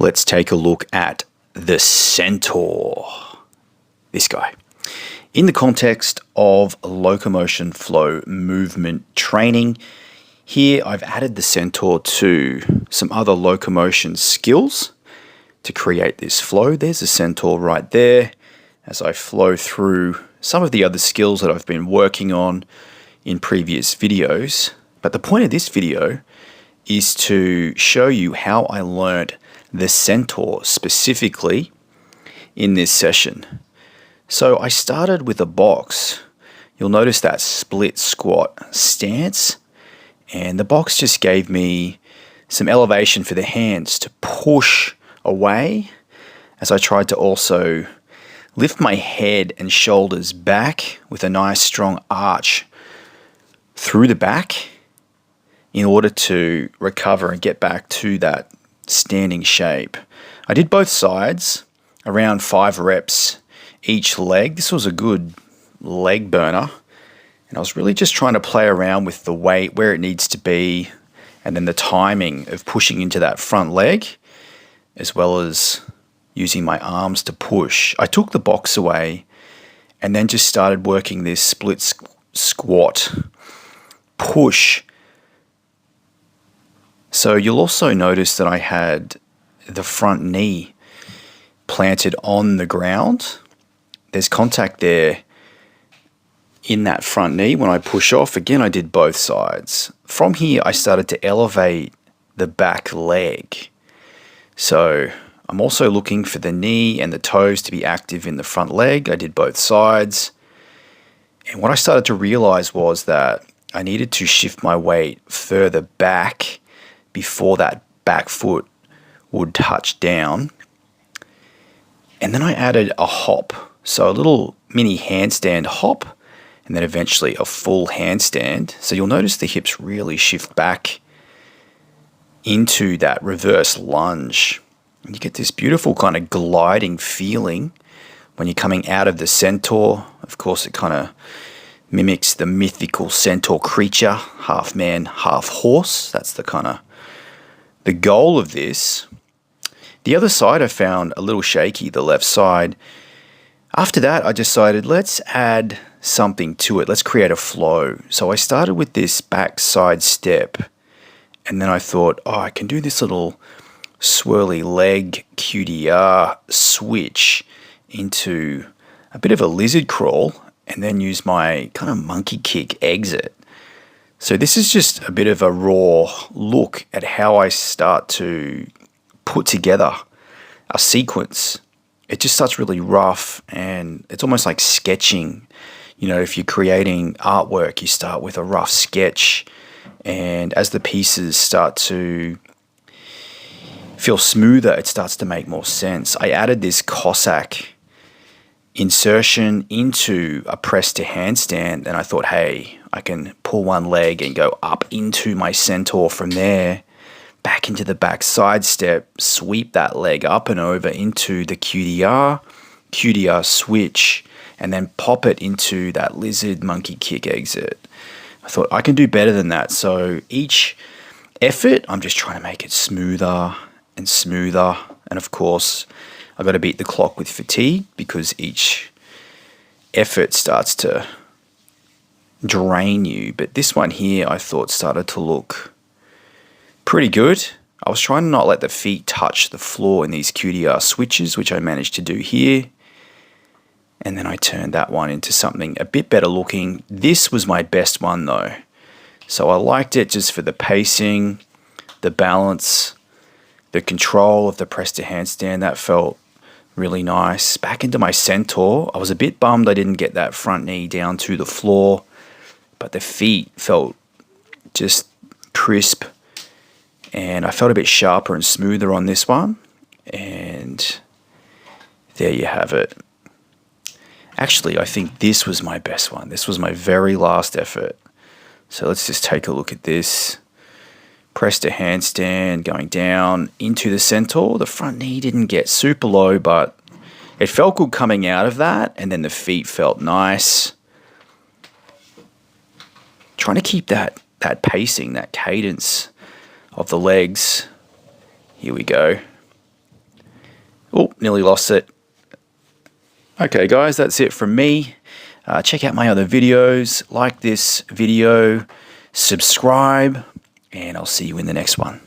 Let's take a look at the Centaur, this guy. In the context of locomotion flow movement training, here I've added the Centaur to some other locomotion skills to create this flow. There's a Centaur right there as I flow through some of the other skills that I've been working on in previous videos. But the point of this video is to show you how I learned the Centaur specifically in this session. So I started with a box. You'll notice that split squat stance, and the box just gave me some elevation for the hands to push away as I tried to also lift my head and shoulders back with a nice strong arch through the back in order to recover and get back to that standing shape. I did both sides, around 5 reps each leg. This was a good leg burner, and I was really just trying to play around with the weight, where it needs to be, and then the timing of pushing into that front leg, as well as using my arms to push. I took the box away and then just started working this split squat push. So you'll also notice that I had the front knee planted on the ground. There's contact there in that front knee when I push off. Again, I did both sides. From here, I started to elevate the back leg. So I'm also looking for the knee and the toes to be active in the front leg. I did both sides. And what I started to realize was that I needed to shift my weight further back before that back foot would touch down. And then I added a hop. So a little mini handstand hop, and then eventually a full handstand. So you'll notice the hips really shift back into that reverse lunge. And you get this beautiful kind of gliding feeling when you're coming out of the Centaur. Of course, it kind of mimics the mythical Centaur creature, half man, half horse. That's the kind of the goal of this. The other side I found a little shaky, the left side. After that, I decided let's add something to it. Let's create a flow. So I started with this backside step, and then I thought, oh, I can do this little swirly leg QDR switch into a bit of a lizard crawl, and then use my kind of monkey kick exit. So this is just a bit of a raw look at how I start to put together a sequence. It just starts really rough, and it's almost like sketching. You know, if you're creating artwork, you start with a rough sketch, and as the pieces start to feel smoother, it starts to make more sense. I added this Cossack insertion into a press to handstand, and I thought, hey, I can pull one leg and go up into my Centaur from there, back into the back side step, sweep that leg up and over into the QDR switch, and then pop it into that lizard monkey kick exit. I thought I can do better than that. So each effort, I'm just trying to make it smoother and smoother. And of course, I've got to beat the clock with fatigue, because each effort starts to drain you. But this one here, I thought started to look pretty good. I was trying to not let the feet touch the floor in these QDR switches, which I managed to do here. And then I turned that one into something a bit better looking. This was my best one though. So I liked it just for the pacing, the balance, the control of the press to handstand. That felt really nice. Back into my Centaur. I was a bit bummed I didn't get that front knee down to the floor, but the feet felt just crisp, and I felt a bit sharper and smoother on this one. And there you have it. Actually, I think this was my best one. This was my very last effort. So let's just take a look at this. Press to handstand, going down into the Centaur. The front knee didn't get super low, but it felt good coming out of that. And then the feet felt nice. Trying to keep that pacing, that cadence of the legs. Here we go. nearly lost it. Okay guys, that's it from me. Check out my other videos, like this video, subscribe, and I'll see you in the next one.